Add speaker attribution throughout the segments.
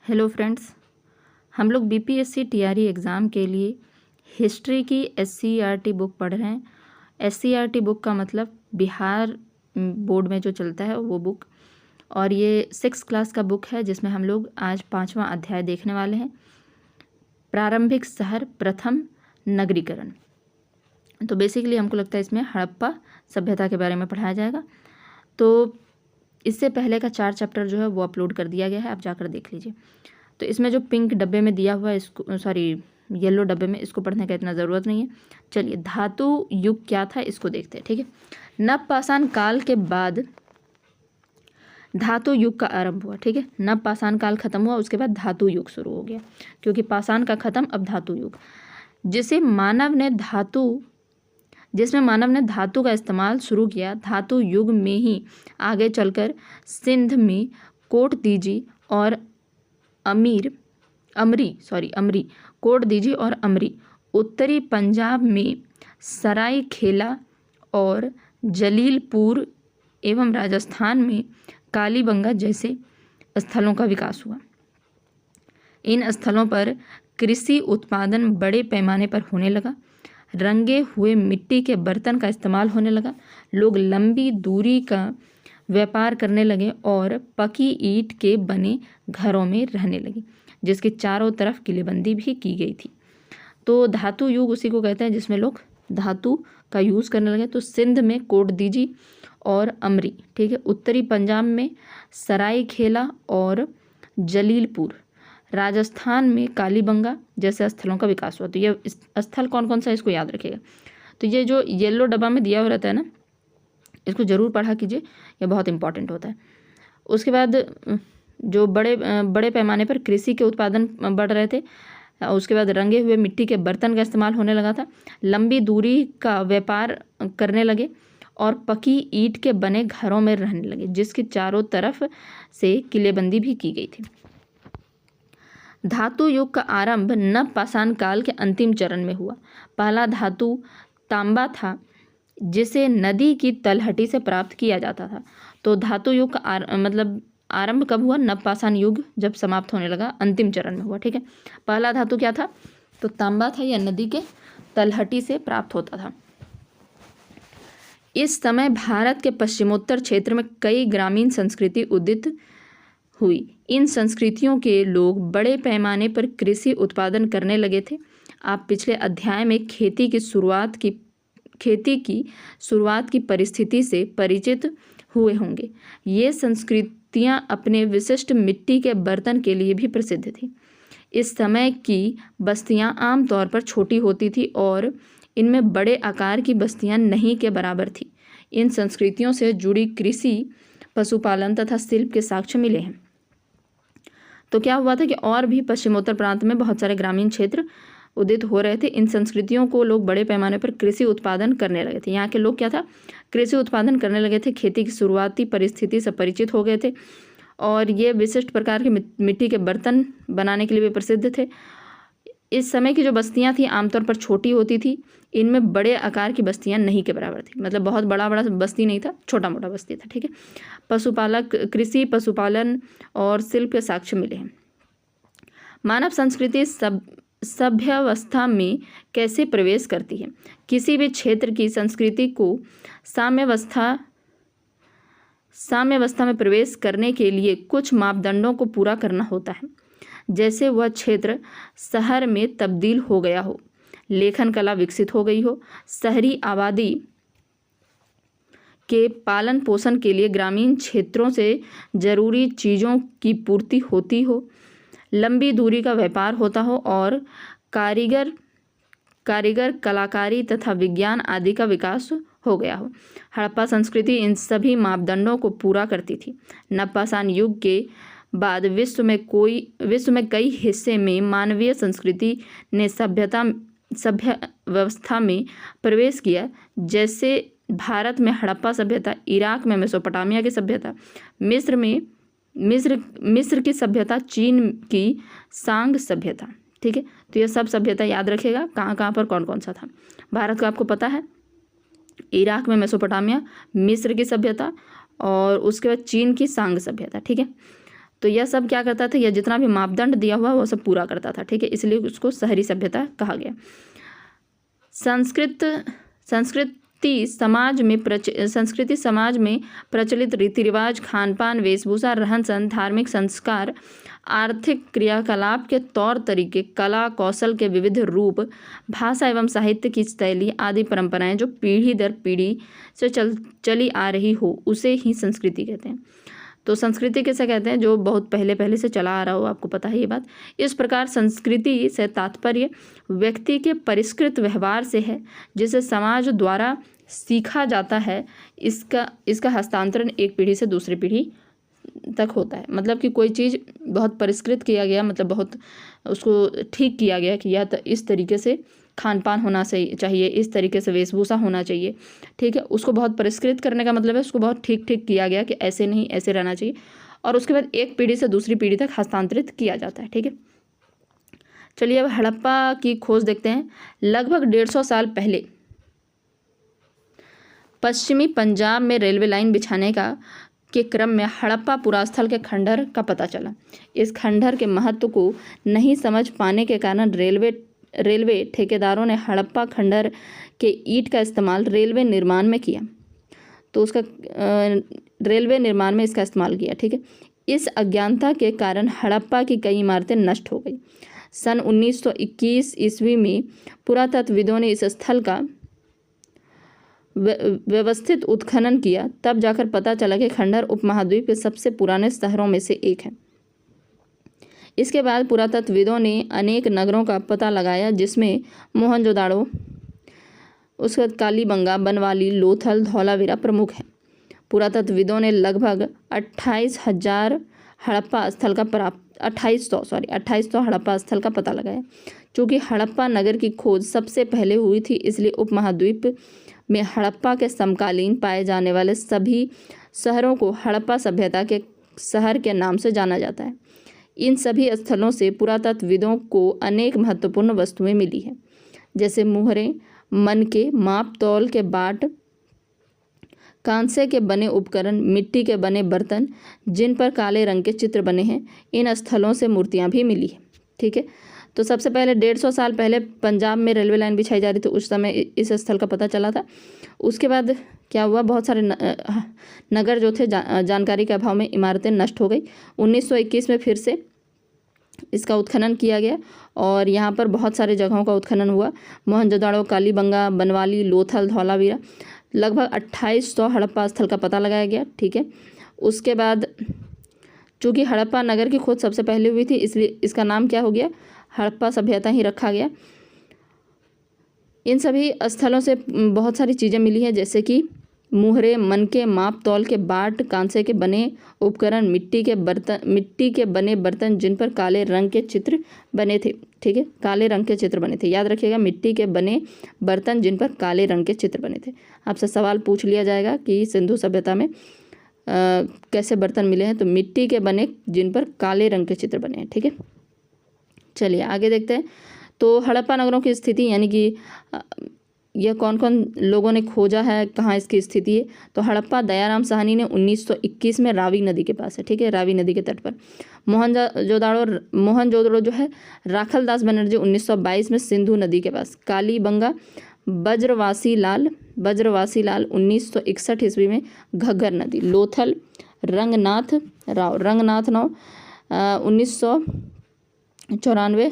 Speaker 1: Hello friends, हम लोग BPSC TRE exam के लिए हिस्ट्री की एससीईआरटी बुक पढ़ रहे हैं। एससीईआरटी बुक का मतलब बिहार बोर्ड में जो चलता है वो बुक, और ये 6 क्लास का बुक है जिसमें हम लोग आज 5वां अध्याय देखने वाले हैं, प्रारंभिक शहर प्रथम नगरीकरण। तो बेसिकली हमको लगता है इसमें हड़प्पा सभ्यता के बारे में पढ़ाया जाएगा। तो इससे पहले का 4 चैप्टर जो है वो अपलोड कर दिया गया है, आप जाकर देख लीजिए। तो इसमें जो पिंक डब्बे में दिया हुआ है, इसको येलो डब्बे में, इसको पढ़ने का इतना ज़रूरत नहीं है। चलिए, धातु युग क्या था इसको देखते हैं। ठीक है, नवपाषाण काल के बाद धातु युग का आरंभ हुआ। ठीक है, नवपाषाण काल खत्म हुआ, उसके बाद धातु युग शुरू हो गया, क्योंकि पाषाण का खत्म, अब धातु युग, जिसमें मानव ने धातु का इस्तेमाल शुरू किया। धातु युग में ही आगे चलकर सिंध में कोटदीजी और अमरी, उत्तरी पंजाब में सरायखेला और जलीलपुर एवं राजस्थान में कालीबंगा जैसे स्थलों का विकास हुआ। इन स्थलों पर कृषि उत्पादन बड़े पैमाने पर होने लगा। रंगे हुए मिट्टी के बर्तन का इस्तेमाल होने लगा। लोग लंबी दूरी का व्यापार करने लगे और पकी ईंट के बने घरों में रहने लगे, जिसके चारों तरफ किलेबंदी भी की गई थी। तो धातु युग उसी को कहते हैं जिसमें लोग धातु का यूज़ करने लगे। तो सिंध में कोटदीजी और अमरी, ठीक है, उत्तरी पंजाब में सरायखेला और जलीलपुर, राजस्थान में कालीबंगा जैसे स्थलों का विकास हुआ। तो ये स्थल कौन कौन सा, इसको याद रखिएगा। तो ये जो येलो डब्बा में दिया हुआ रहता है ना, इसको ज़रूर पढ़ा कीजिए, ये बहुत इंपॉर्टेंट होता है। उसके बाद जो बड़े पैमाने पर कृषि के उत्पादन बढ़ रहे थे, उसके बाद रंगे हुए मिट्टी के बर्तन का इस्तेमाल होने लगा था। लंबी दूरी का व्यापार करने लगे और पकी ईंट के बने घरों में रहने लगे, जिसके चारों तरफ से किलेबंदी भी की गई थी। धातु युग का आरंभ नवपाषाण काल के अंतिम चरण में हुआ। पहला धातु तांबा था, जिसे नदी की तलहटी से प्राप्त किया जाता था। तो धातु युग का आरंभ कब हुआ? नवपाषाण युग जब समाप्त होने लगा, अंतिम चरण में हुआ। ठीक है, पहला धातु क्या था? तो तांबा था, या नदी के तलहटी से प्राप्त होता था। इस समय भारत के पश्चिमोत्तर क्षेत्र में कई ग्रामीण संस्कृति उदित हुई। इन संस्कृतियों के लोग बड़े पैमाने पर कृषि उत्पादन करने लगे थे। आप पिछले अध्याय में खेती की शुरुआत की परिस्थिति से परिचित हुए होंगे। ये संस्कृतियां अपने विशिष्ट मिट्टी के बर्तन के लिए भी प्रसिद्ध थी। इस समय की बस्तियां आमतौर पर छोटी होती थी और इनमें बड़े आकार की बस्तियां नहीं के बराबर थी। इन संस्कृतियों से जुड़ी कृषि, पशुपालन तथा शिल्प के साक्ष्य मिले हैं। तो क्या हुआ था कि और भी पश्चिमोत्तर प्रांत में बहुत सारे ग्रामीण क्षेत्र उदित हो रहे थे। इन संस्कृतियों को लोग बड़े पैमाने पर कृषि उत्पादन करने लगे थे। यहाँ के लोग क्या था? कृषि उत्पादन करने लगे थे, खेती की शुरुआती परिस्थिति से परिचित हो गए थे, और ये विशिष्ट प्रकार के मिट्टी के बर्तन बनाने के लिए भी प्रसिद्ध थे। इस समय की जो बस्तियां थी आमतौर पर छोटी होती थी। इनमें बड़े आकार की बस्तियां नहीं के बराबर थी, मतलब बहुत बड़ा बस्ती नहीं था, छोटा मोटा बस्ती था। ठीक है, कृषि, पशुपालन और शिल्प के साक्ष्य मिले हैं। मानव संस्कृति सभ्यावस्था में कैसे प्रवेश करती है? किसी भी क्षेत्र की संस्कृति को साम्यावस्था में प्रवेश करने के लिए कुछ मापदंडों को पूरा करना होता है। जैसे वह क्षेत्र शहर में तब्दील हो गया हो, लेखन कला विकसित हो गई हो, शहरी आबादी के पालन पोषण के लिए ग्रामीण क्षेत्रों से जरूरी चीज़ों की पूर्ति होती हो, लंबी दूरी का व्यापार होता हो, और कारीगर कलाकारी तथा विज्ञान आदि का विकास हो गया हो। हड़प्पा संस्कृति इन सभी मापदंडों को पूरा करती थी। नवपाषाण युग के बाद विश्व में कई हिस्से में मानवीय संस्कृति ने सभ्य व्यवस्था में प्रवेश किया। जैसे भारत में हड़प्पा सभ्यता, इराक में मेसोपोटामिया की सभ्यता, मिस्र की सभ्यता, चीन की सांग सभ्यता। ठीक है, तो ये सब सभ्यता याद रखिएगा, कहाँ पर कौन कौन सा था। भारत का आपको पता है, इराक में मेसोपोटामिया, मिस्र की सभ्यता, और उसके बाद चीन की सांग सभ्यता। ठीक है, तो यह सब क्या करता था, यह जितना भी मापदंड दिया हुआ वो सब पूरा करता था, ठीक है, इसलिए उसको शहरी सभ्यता कहा गया। संस्कृति समाज में प्रचलित रीति रिवाज, खान पान, वेशभूषा, रहन सहन, धार्मिक संस्कार, आर्थिक क्रियाकलाप के तौर तरीके, कला कौशल के विविध रूप, भाषा एवं साहित्य की शैली आदि परंपराएं जो पीढ़ी दर पीढ़ी से चली आ रही हो उसे ही संस्कृति कहते हैं। तो संस्कृति किसे कहते हैं, जो बहुत पहले से चला आ रहा हो, आपको पता है ये बात। इस प्रकार संस्कृति से तात्पर्य व्यक्ति के परिष्कृत व्यवहार से है, जिसे समाज द्वारा सीखा जाता है। इसका हस्तांतरण एक पीढ़ी से दूसरी पीढ़ी तक होता है। मतलब कि कोई चीज़ बहुत परिष्कृत किया गया, मतलब बहुत उसको ठीक किया गया कि या इस तरीके से खान पान होना चाहिए, इस तरीके से वेशभूषा होना चाहिए, ठीक है। उसको बहुत परिष्कृत करने का मतलब है उसको बहुत ठीक किया गया कि ऐसे नहीं, ऐसे रहना चाहिए, और उसके बाद एक पीढ़ी से दूसरी पीढ़ी तक हस्तांतरित किया जाता है, ठीक है। चलिए अब हड़प्पा की खोज देखते हैं। लगभग 150 साल पहले पश्चिमी पंजाब में रेलवे लाइन बिछाने के क्रम में हड़प्पा पुरास्थल के खंडहर का पता चला। इस खंडहर के महत्व को नहीं समझ पाने के कारण रेलवे ठेकेदारों ने हड़प्पा खंडहर के ईंट का इस्तेमाल रेलवे निर्माण में किया। तो उसका रेलवे निर्माण में इसका इस्तेमाल किया, ठीक है। इस अज्ञानता के कारण हड़प्पा की कई इमारतें नष्ट हो गई। सन 1921 ईस्वी में पुरातत्वविदों ने इस स्थल का व्यवस्थित उत्खनन किया। तब जाकर पता चला कि खंडहर उपमहाद्वीप के सबसे पुराने शहरों में से एक है। इसके बाद पुरातत्वविदों ने अनेक नगरों का पता लगाया, जिसमें मोहनजोदाड़ो, उसके बाद कालीबंगा, बनवाली, लोथल, धौलावीरा प्रमुख हैं। पुरातत्वविदों ने लगभग 2800 हड़प्पा स्थल का पता लगाया। चूँकि हड़प्पा नगर की खोज सबसे पहले हुई थी, इसलिए उपमहाद्वीप में हड़प्पा के समकालीन पाए जाने वाले सभी शहरों को हड़प्पा सभ्यता के शहर के नाम से जाना जाता है। इन सभी स्थलों से पुरातत्वविदों को अनेक महत्वपूर्ण वस्तुएं मिली हैं, जैसे मुहरें, मनके, माप तौल के बाट, कांसे के बने उपकरण, मिट्टी के बने बर्तन जिन पर काले रंग के चित्र बने हैं। इन स्थलों से मूर्तियां भी मिली हैं, ठीक है। तो सबसे पहले 150 साल पहले पंजाब में रेलवे लाइन बिछाई जा रही थी, उस समय इस स्थल का पता चला था। उसके बाद क्या हुआ, बहुत सारे नगर जो थे जानकारी के अभाव में इमारतें नष्ट हो गई। 1921 में फिर से इसका उत्खनन किया गया और यहाँ पर बहुत सारे जगहों का उत्खनन हुआ। मोहनजोदाड़ो, कालीबंगा, बनवाली, लोथल, धौलावीरा, लगभग 2800 हड़प्पा स्थल का पता लगाया गया, ठीक है। उसके बाद चूँकि हड़प्पा नगर की खोज सबसे पहले हुई थी, इसलिए इसका नाम क्या हो गया, हड़प्पा सभ्यता ही रखा गया। इन सभी स्थलों से बहुत सारी चीज़ें मिली हैं, जैसे कि मुहरे, मनके, माप तौल के बाट, कांसे के बने उपकरण, मिट्टी के बने बर्तन जिन पर काले रंग के चित्र बने थे, ठीक है। काले रंग के चित्र बने थे, याद रखिएगा, मिट्टी के बने बर्तन जिन पर काले रंग के चित्र बने थे। आपसे सवाल पूछ लिया जाएगा कि सिंधु सभ्यता में कैसे बर्तन मिले हैं, तो मिट्टी के बने जिन पर काले रंग के चित्र बने हैं, ठीक है। चलिए आगे देखते हैं। तो हड़प्पा नगरों की स्थिति, यानी कि यह कौन कौन लोगों ने खोजा है, कहाँ इसकी स्थिति है। तो हड़प्पा दयाराम साहनी ने 1921 में रावी नदी के पास है, ठीक है, रावी नदी के तट पर। मोहनजोदड़ो जो है राखलदास बनर्जी 1922 में सिंधु नदी के पास। कालीबंगा बज्रवासी लाल 1961 ईस्वी में घग्गर नदी। लोथल रंगनाथ राव 1994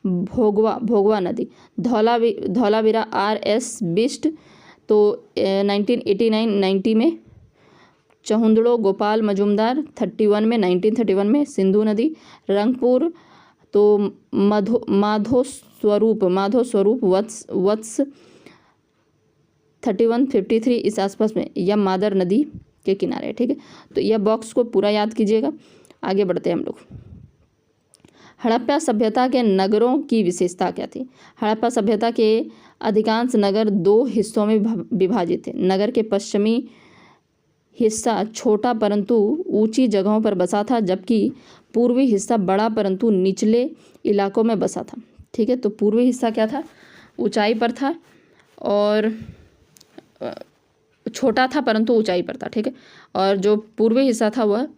Speaker 1: भोगवा नदी। धौलावीरा RS बिस्ट तो 1989-90 में। चहुंदड़ो गोपाल मजुमदार 1931 में सिंधु नदी। रंगपुर तो माधो स्वरूप वत्स 3153 इस आसपास में, यह मादर नदी के किनारे, ठीक है। तो यह बॉक्स को पूरा याद कीजिएगा। आगे बढ़ते हैं हम लोग। हड़प्पा सभ्यता के नगरों की विशेषता क्या थी। हड़प्पा सभ्यता के अधिकांश नगर 2 हिस्सों में विभाजित थे। नगर के पश्चिमी हिस्सा छोटा परंतु ऊंची जगहों पर बसा था, जबकि पूर्वी हिस्सा बड़ा परंतु निचले इलाकों में बसा था, ठीक है। तो पूर्वी हिस्सा क्या था, ऊंचाई पर था, और छोटा था परंतु ऊंचाई पर था, ठीक है। और जो पूर्वी हिस्सा था वह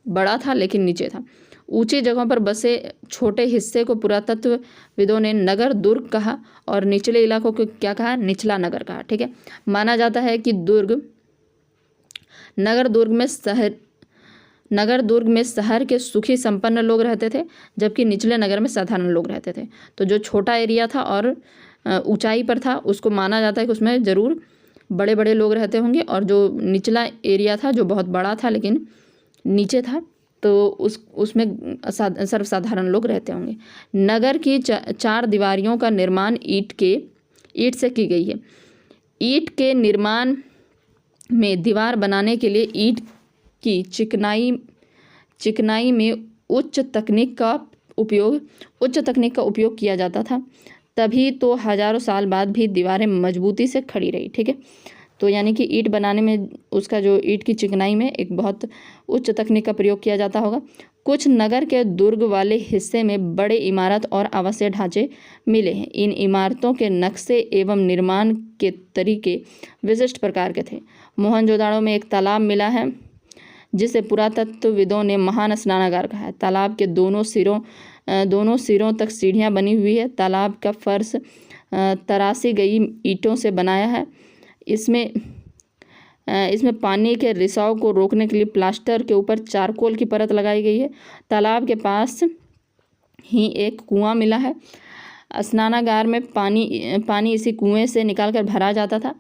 Speaker 1: बड़ा था लेकिन नीचे था। ऊंची जगहों पर बसे छोटे हिस्से को पुरातत्वविदों ने नगर दुर्ग कहा और निचले इलाकों को क्या कहा, निचला नगर कहा। ठीक है, माना जाता है कि नगर दुर्ग में शहर के सुखी संपन्न लोग रहते थे, जबकि निचले नगर में साधारण लोग रहते थे। तो जो छोटा एरिया था और ऊंचाई पर था उसको माना जाता है कि उसमें ज़रूर बड़े बड़े लोग रहते होंगे, और जो निचला एरिया था जो बहुत बड़ा था लेकिन नीचे था तो उसमें सर्वसाधारण लोग रहते होंगे। नगर की चार दीवारियों का निर्माण ईंट से की गई है। ईंट के निर्माण में दीवार बनाने के लिए ईंट की चिकनाई में उच्च तकनीक का उपयोग किया जाता था, तभी तो हजारों साल बाद भी दीवारें मजबूती से खड़ी रही। ठीक है, तो यानी कि ईंट बनाने में उसका जो ईंट की चिकनाई में एक बहुत उच्च तकनीक का प्रयोग किया जाता होगा। कुछ नगर के दुर्ग वाले हिस्से में बड़े इमारत और आवासीय ढांचे मिले हैं। इन इमारतों के नक्शे एवं निर्माण के तरीके विशिष्ट प्रकार के थे। मोहनजोदाड़ो में एक तालाब मिला है जिसे पुरातत्वविदों ने महान स्नानागार कहा है। तालाब के दोनों सिरों तक सीढ़ियां बनी हुई है। तालाब का फर्श तराशी गई ईंटों से बनाया है। इसमें पानी के रिसाव को रोकने के लिए प्लास्टर के ऊपर चारकोल की परत लगाई गई है। तालाब के पास ही एक कुआं मिला है। स्नानागार में पानी इसी कुएं से निकालकर भरा जाता था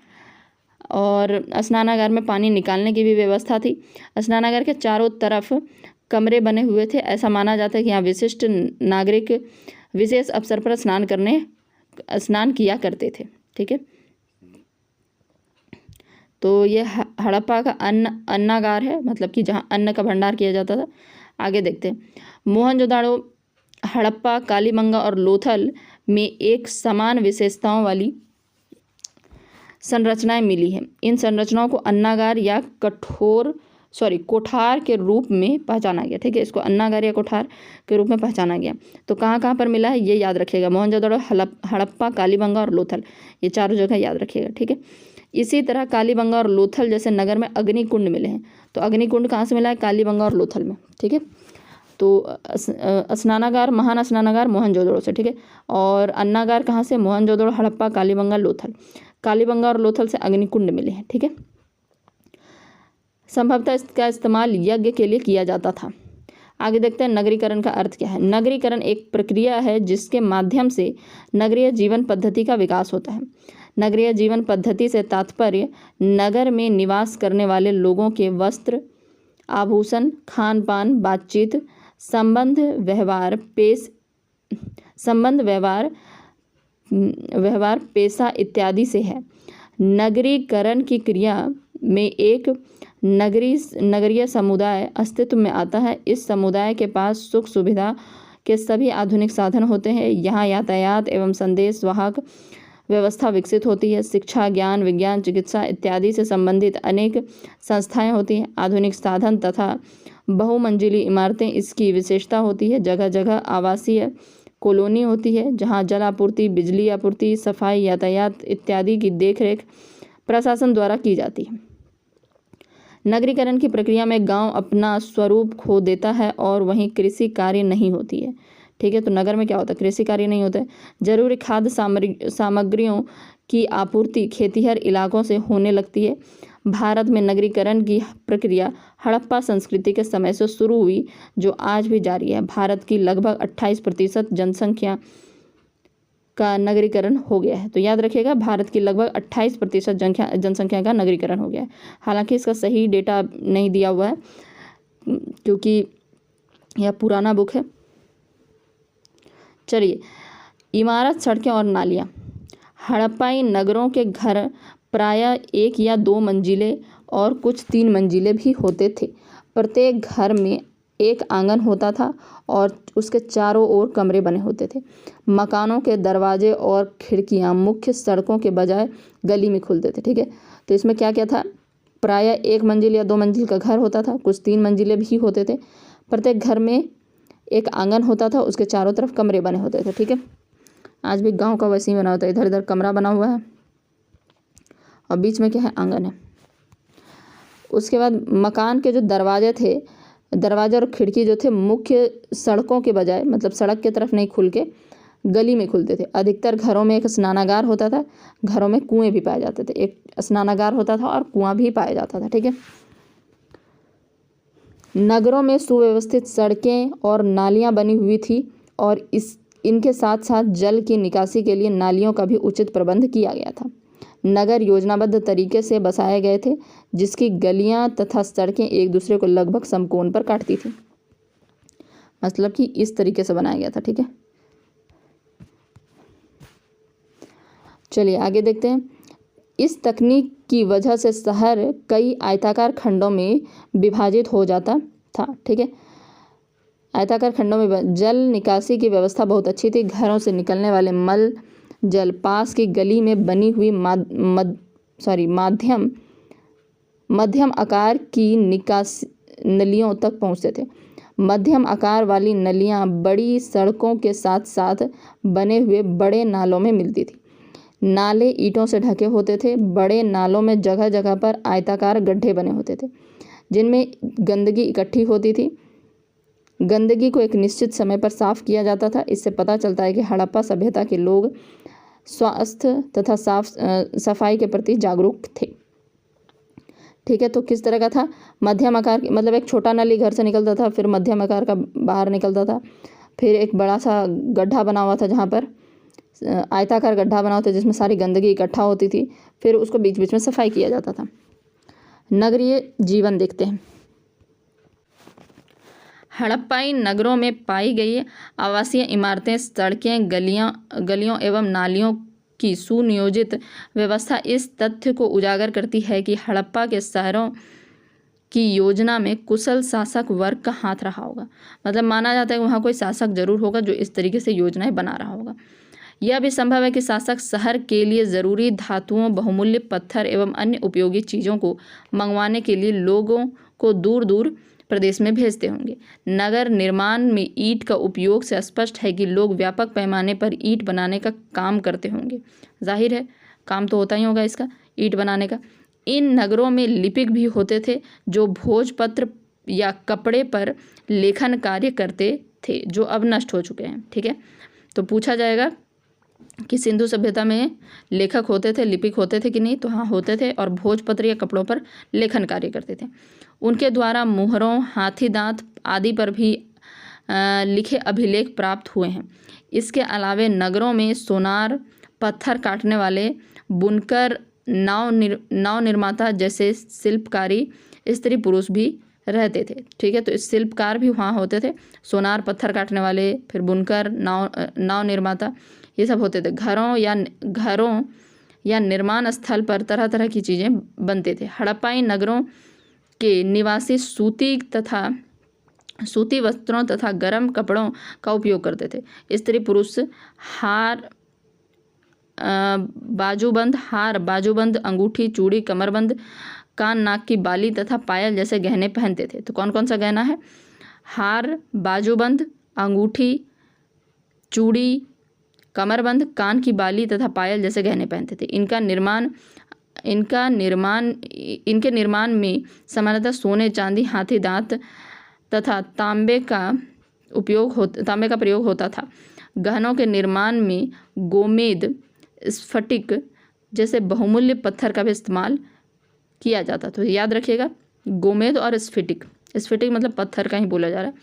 Speaker 1: और स्नानागार में पानी निकालने की भी व्यवस्था थी। स्नानागार के चारों तरफ कमरे बने हुए थे। ऐसा माना जाता है कि यहाँ विशिष्ट नागरिक विशेष अवसर पर स्नान किया करते थे। ठीक है, तो ये हड़प्पा का अन्नागार है, मतलब कि जहाँ अन्न का भंडार किया जाता था। आगे देखते हैं। मोहनजोदाड़ो, हड़प्पा, कालीबंगा और लोथल में एक समान विशेषताओं वाली संरचनाएं मिली हैं। इन संरचनाओं को अन्नागार या कोठार के रूप में पहचाना गया। ठीक है, इसको अन्नागार या कोठार के रूप में पहचाना गया। तो कहाँ कहाँ पर मिला है ये याद रखिएगा। मोहनजोदाड़ो, हड़प्पा, कालीबंगा और लोथल, ये चारों जगह याद रखिएगा। ठीक है, इसी तरह कालीबंगा और लोथल जैसे नगर में अग्निकुंड मिले हैं। तो अग्निकुंड कहाँ से मिला है, कालीबंगा और लोथल में। ठीक है, तो स्नानागार, महान स्नानागार मोहनजोदड़ो से। ठीक है, और अन्नागार कहाँ से, मोहनजोदड़ो, हड़प्पा, कालीबंगा, लोथल। कालीबंगा और लोथल से अग्निकुंड मिले हैं। ठीक है, संभवतः इसका इस्तेमाल यज्ञ के लिए किया जाता था। आगे देखते हैं नगरीकरण का अर्थ क्या है। नगरीकरण एक प्रक्रिया है जिसके माध्यम से नगरीय जीवन पद्धति का विकास होता है। नगरीय जीवन पद्धति से तात्पर्य नगर में निवास करने वाले लोगों के वस्त्र, आभूषण, खान पान, बातचीत, संबंध, व्यवहार, पेशा इत्यादि से है। नगरीकरण की क्रिया में एक नगरीय समुदाय अस्तित्व में आता है। इस समुदाय के पास सुख सुविधा के सभी आधुनिक साधन होते हैं। यहाँ यातायात एवं संदेश वाहक व्यवस्था विकसित होती है। शिक्षा, ज्ञान, विज्ञान, चिकित्सा इत्यादि से संबंधित अनेक संस्थाएं होती हैं। आधुनिक साधन तथा बहुमंजिली इमारतें इसकी विशेषता होती है। जगह जगह आवासीय कॉलोनी होती है जहाँ जल आपूर्ति, बिजली आपूर्ति, सफाई, यातायात इत्यादि की देखरेख प्रशासन द्वारा की जाती है। नगरीकरण की प्रक्रिया में गांव अपना स्वरूप खो देता है और वहीं कृषि कार्य नहीं होती है। ठीक है, तो नगर में क्या होता है, कृषि कार्य नहीं होता है। जरूरी खाद्य सामग्रियों की आपूर्ति खेतिहर इलाकों से होने लगती है। भारत में नगरीकरण की प्रक्रिया हड़प्पा संस्कृति के समय से शुरू हुई जो आज भी जारी है। भारत की लगभग 28% जनसंख्या का नगरीकरण हो गया है। तो याद रखिएगा, भारत की लगभग 28% जनसंख्या का नगरीकरण हो गया है। हालांकि इसका सही डेटा नहीं दिया हुआ है क्योंकि यह पुराना बुक है। चलिए, इमारत, सड़कें और नालियाँ। हड़प्पाई नगरों के घर प्रायः 1 या 2 मंजिले और कुछ 3 मंजिले भी होते थे। प्रत्येक घर में एक आंगन होता था और उसके चारों ओर कमरे बने होते थे। मकानों के दरवाजे और खिड़कियां मुख्य सड़कों के बजाय गली में खुलते थे। ठीक है, तो इसमें क्या क्या था, प्रायः 1 मंजिल या 2 मंजिल का घर होता था, कुछ 3 मंजिले भी होते थे। प्रत्येक घर में एक आंगन होता था, उसके चारों तरफ कमरे बने होते थे। ठीक है, आज भी गाँव का वैसे ही बना होता है। इधर इधर कमरा बना हुआ है और बीच में क्या है, आंगन है। उसके बाद मकान के जो दरवाजे थे दरवाज़ा और खिड़की जो थे मुख्य सड़कों के बजाय, मतलब सड़क की तरफ नहीं खुल के गली में खुलते थे। अधिकतर घरों में एक स्नानागार होता था, घरों में कुएं भी पाए जाते थे। एक स्नानागार होता था और कुआं भी पाया जाता था। ठीक है। नगरों में सुव्यवस्थित सड़कें और नालियां बनी हुई थी और इनके साथ साथ जल की निकासी के लिए नालियों का भी उचित प्रबंध किया गया था। नगर योजनाबद्ध तरीके से बसाए गए थे, जिसकी गलियां तथा सड़कें एक दूसरे को लगभग समकोण पर काटती थी। मतलब कि इस तरीके से बनाया गया था। ठीक है, चलिए आगे देखते हैं। इस तकनीक की वजह से शहर कई आयताकार खंडों में विभाजित हो जाता था। ठीक है, आयताकार खंडों में जल निकासी की व्यवस्था बहुत अच्छी थी। घरों से निकलने वाले मल जल पास की गली में बनी हुई मध्यम आकार की निकासी नलियों तक पहुंचते थे। मध्यम आकार वाली नलियां बड़ी सड़कों के साथ साथ बने हुए बड़े नालों में मिलती थी। नाले ईंटों से ढके होते थे। बड़े नालों में जगह जगह पर आयताकार गड्ढे बने होते थे, जिनमें गंदगी इकट्ठी होती थी। गंदगी को एक निश्चित समय पर साफ किया जाता था। इससे पता चलता है कि हड़प्पा सभ्यता के लोग स्वास्थ्य तथा सफाई के प्रति जागरूक थे। ठीक है, तो किस तरह का था? मध्यम आकार, मतलब एक छोटा नली घर से निकलता था, फिर मध्यम आकार का बाहर निकलता था, फिर एक बड़ा सा गड्ढा बना हुआ था, जहाँ पर आयताकार गड्ढा बना होता है जिसमें सारी गंदगी इकट्ठा होती थी, फिर उसको बीच बीच में सफाई किया जाता था। नगरीय जीवन देखते हैं। हड़प्पाई नगरों में पाई गई आवासीय इमारतें, सड़कें, गलियों एवं नालियों की सुनियोजित व्यवस्था इस तथ्य को उजागर करती है कि हड़प्पा के शहरों की योजना में कुशल शासक वर्ग का हाथ रहा होगा। मतलब माना जाता है कि वहाँ कोई शासक जरूर होगा जो इस तरीके से योजनाएं बना रहा होगा। यह भी संभव है कि शासक शहर के लिए ज़रूरी धातुओं, बहुमूल्य पत्थर एवं अन्य उपयोगी चीज़ों को मंगवाने के लिए लोगों को दूर दूर प्रदेश में भेजते होंगे। नगर निर्माण में ईंट का उपयोग से स्पष्ट है कि लोग व्यापक पैमाने पर ईंट बनाने का काम करते होंगे। जाहिर है काम तो होता ही होगा इसका, ईंट बनाने का। इन नगरों में लिपिक भी होते थे जो भोजपत्र या कपड़े पर लेखन कार्य करते थे, जो अब नष्ट हो चुके हैं। ठीक है, तो पूछा जाएगा कि सिंधु सभ्यता में लेखक होते थे, लिपिक होते थे कि नहीं? तो हाँ, होते थे, और भोजपत्र या कपड़ों पर लेखन कार्य करते थे। उनके द्वारा मुहरों, हाथी दांत आदि पर भी लिखे अभिलेख प्राप्त हुए हैं। इसके अलावे नगरों में सोनार, पत्थर काटने वाले, बुनकर, नाव निर्माता जैसे शिल्पकारी स्त्री पुरुष भी रहते थे। ठीक है, तो इस शिल्पकार भी वहाँ होते थे। सोनार, पत्थर काटने वाले, फिर बुनकर, नाव निर्माता, ये सब होते थे। घरों या निर्माण स्थल पर तरह तरह की चीज़ें बनते थे। हड़प्पाई नगरों के निवासी सूती वस्त्रों तथा गर्म कपड़ों का उपयोग करते थे। स्त्री पुरुष हार, बाजूबंद, अंगूठी, चूड़ी, कमरबंद, कान, नाक की बाली तथा पायल जैसे गहने पहनते थे। तो कौन कौन सा गहना है? हार, बाजूबंद, अंगूठी, चूड़ी, कमरबंद, कान की बाली तथा पायल जैसे गहने पहनते थे। इनके निर्माण में सामान्यतः सोने, चांदी, हाथी दांत तथा तांबे का प्रयोग होता था। गहनों के निर्माण में गोमेद, स्फटिक जैसे बहुमूल्य पत्थर का भी इस्तेमाल किया जाता था। तो याद रखिएगा, गोमेद और स्फटिक मतलब पत्थर का ही बोला जा रहा है,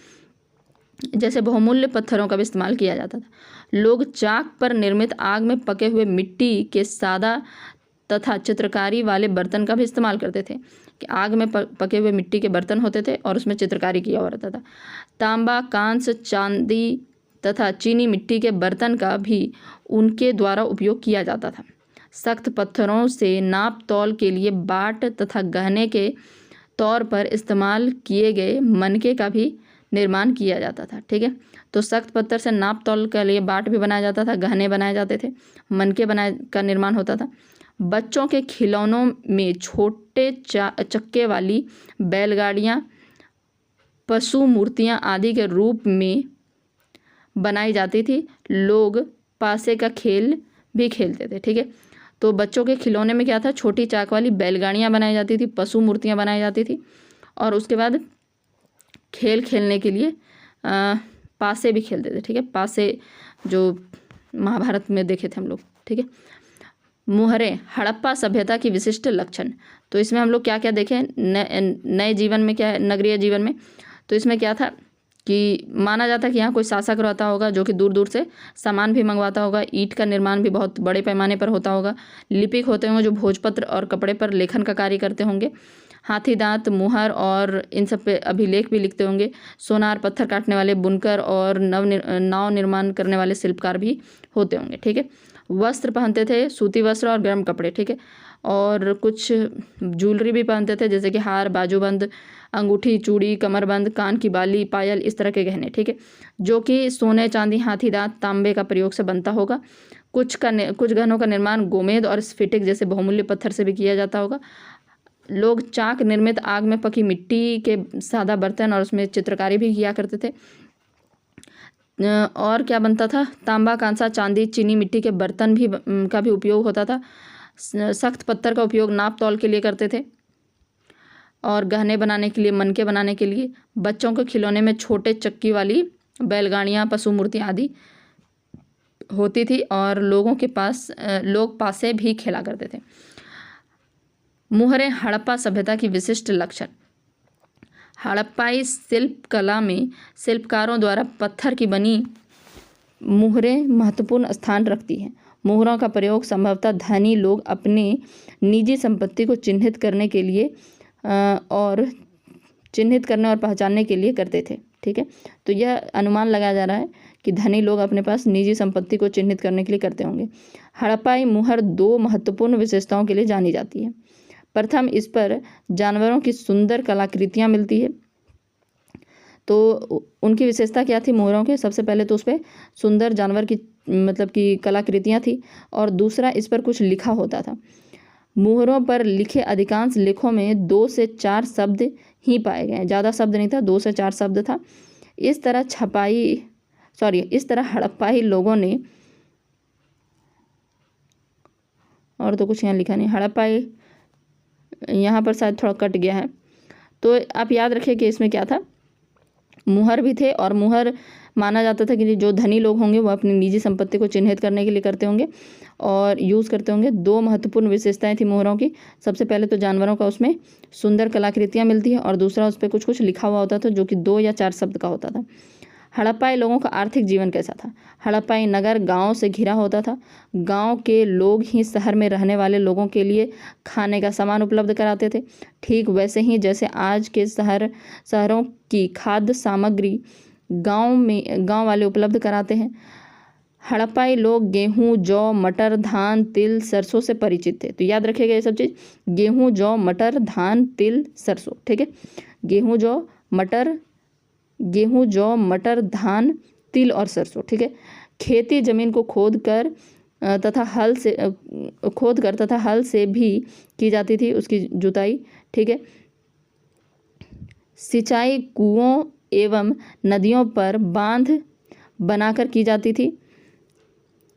Speaker 1: जैसे बहुमूल्य पत्थरों का भी इस्तेमाल किया जाता था। लोग चाक पर निर्मित आग में पके हुए मिट्टी के सादा तथा चित्रकारी वाले बर्तन का भी इस्तेमाल करते थे। कि आग में पके हुए मिट्टी के बर्तन होते थे और उसमें चित्रकारी किया हुआ रहता था। तांबा, कांस्य, चांदी तथा चीनी मिट्टी के बर्तन का भी उनके द्वारा उपयोग किया जाता था। सख्त पत्थरों से नाप तौल के लिए बाट तथा गहने के तौर पर इस्तेमाल किए गए मनके का भी निर्माण किया जाता था। ठीक है, तो सख्त पत्थर से नाप तौल के लिए बाट भी बनाया जाता था, गहने बनाए जाते थे, मनके का निर्माण होता था। बच्चों के खिलौनों में छोटे चक्के वाली बैलगाड़ियाँ, पशु मूर्तियाँ आदि के रूप में बनाई जाती थी। लोग पासे का खेल भी खेलते थे। ठीक है, तो बच्चों के खिलौने में क्या था? छोटी चाक वाली बैलगाड़ियाँ बनाई जाती थी, पशु मूर्तियाँ बनाई जाती थी, और उसके बाद खेल खेलने के लिए पासे भी खेलते थे। ठीक है, पासे जो महाभारत में देखे थे हम लोग। ठीक है, मुहरें हड़प्पा सभ्यता की विशिष्ट लक्षण। तो इसमें हम लोग क्या क्या देखें नए जीवन में, क्या है नगरीय जीवन में। तो इसमें क्या था कि माना जाता है कि यहाँ कोई शासक रहता होगा जो कि दूर दूर से सामान भी मंगवाता होगा। ईंट का निर्माण भी बहुत बड़े पैमाने पर होता होगा। लिपिक होते होंगे जो भोजपत्र और कपड़े पर लेखन का कार्य करते होंगे। हाथी दांत, मुहर और इन सब पे अभिलेख भी लिखते होंगे। सोनार, पत्थर काटने वाले बुनकर और नाव निर्माण करने वाले शिल्पकार भी होते होंगे। ठीक है, वस्त्र पहनते थे, सूती वस्त्र और गर्म कपड़े। ठीक है, और कुछ ज्वेलरी भी पहनते थे, जैसे कि हार, बाजूबंद, अंगूठी, चूड़ी, कमरबंद, कान की बाली, पायल, इस तरह के गहने। ठीक है, जो कि सोने, चांदी, हाथी दांत, तांबे का प्रयोग से बनता होगा। कुछ गहनों का निर्माण गोमेद और स्फटिक जैसे बहुमूल्य पत्थर से भी किया जाता होगा। लोग चाक निर्मित आग में पकी मिट्टी के सादा बर्तन और उसमें चित्रकारी भी किया करते थे। और क्या बनता था, तांबा, कांसा, चांदी, चीनी मिट्टी के बर्तन भी का भी उपयोग होता था। सख्त पत्थर का उपयोग नाप तौल के लिए करते थे और गहने बनाने के लिए, मनके बनाने के लिए। बच्चों के खिलौने में छोटे चक्की वाली बैलगाड़ियाँ, पशु मूर्ति आदि होती थी और लोग पासे भी खेला करते थे। मुहरें हड़प्पा सभ्यता की विशिष्ट लक्षण। हड़प्पाई शिल्प कला में शिल्पकारों द्वारा पत्थर की बनी मुहरें महत्वपूर्ण स्थान रखती हैं। मुहरों का प्रयोग संभवतः धनी लोग अपने निजी संपत्ति को चिन्हित करने और पहचानने के लिए करते थे। ठीक है, तो यह अनुमान लगाया जा रहा है कि धनी लोग अपने पास निजी संपत्ति को चिन्हित करने के लिए करते होंगे। हड़प्पाई मुहर 2 महत्वपूर्ण विशेषताओं के लिए जानी जाती है। प्रथम, इस पर जानवरों की सुंदर कलाकृतियाँ मिलती है। तो उनकी विशेषता क्या थी मुहरों के? सबसे पहले तो उस पर सुंदर जानवर की मतलब कि कलाकृतियाँ थी, और दूसरा इस पर कुछ लिखा होता था। मुहरों पर लिखे अधिकांश लेखों में 2 से 4 शब्द ही पाए गए, ज़्यादा शब्द नहीं था, 2 से 4 शब्द था। इस तरह हड़प्पाई लोगों ने, और तो कुछ यहाँ लिखा नहीं, हड़प्पाई यहाँ पर शायद थोड़ा कट गया है। तो आप याद रखिए कि इसमें क्या था, मुहर भी थे, और मुहर माना जाता था कि जो धनी लोग होंगे वो अपनी निजी संपत्ति को चिन्हित करने के लिए करते होंगे और यूज़ करते होंगे। 2 महत्वपूर्ण विशेषताएं थी मुहरों की। सबसे पहले तो जानवरों का उसमें सुंदर कलाकृतियाँ मिलती है, और दूसरा उस पर कुछ लिखा हुआ होता था जो कि 2 या 4 शब्द का होता था। हड़प्पाई लोगों का आर्थिक जीवन कैसा था? हड़प्पाई नगर गांव से घिरा होता था। गांव के लोग ही शहर में रहने वाले लोगों के लिए खाने का सामान उपलब्ध कराते थे, ठीक वैसे ही जैसे आज के शहरों की खाद्य सामग्री गांव वाले उपलब्ध कराते हैं। हड़प्पाई लोग गेहूं, जौ, मटर, धान, तिल, सरसों से परिचित थे। तो याद रखिएगा ये सब चीज़, गेहूं, जौ, मटर, धान, तिल, सरसों। ठीक है, गेहूं, जौ, मटर, धान, तिल और सरसों। ठीक है, खेती जमीन को खोद कर तथा हल से भी की जाती थी उसकी जुताई। ठीक है, सिंचाई कुओं एवं नदियों पर बांध बनाकर की जाती थी।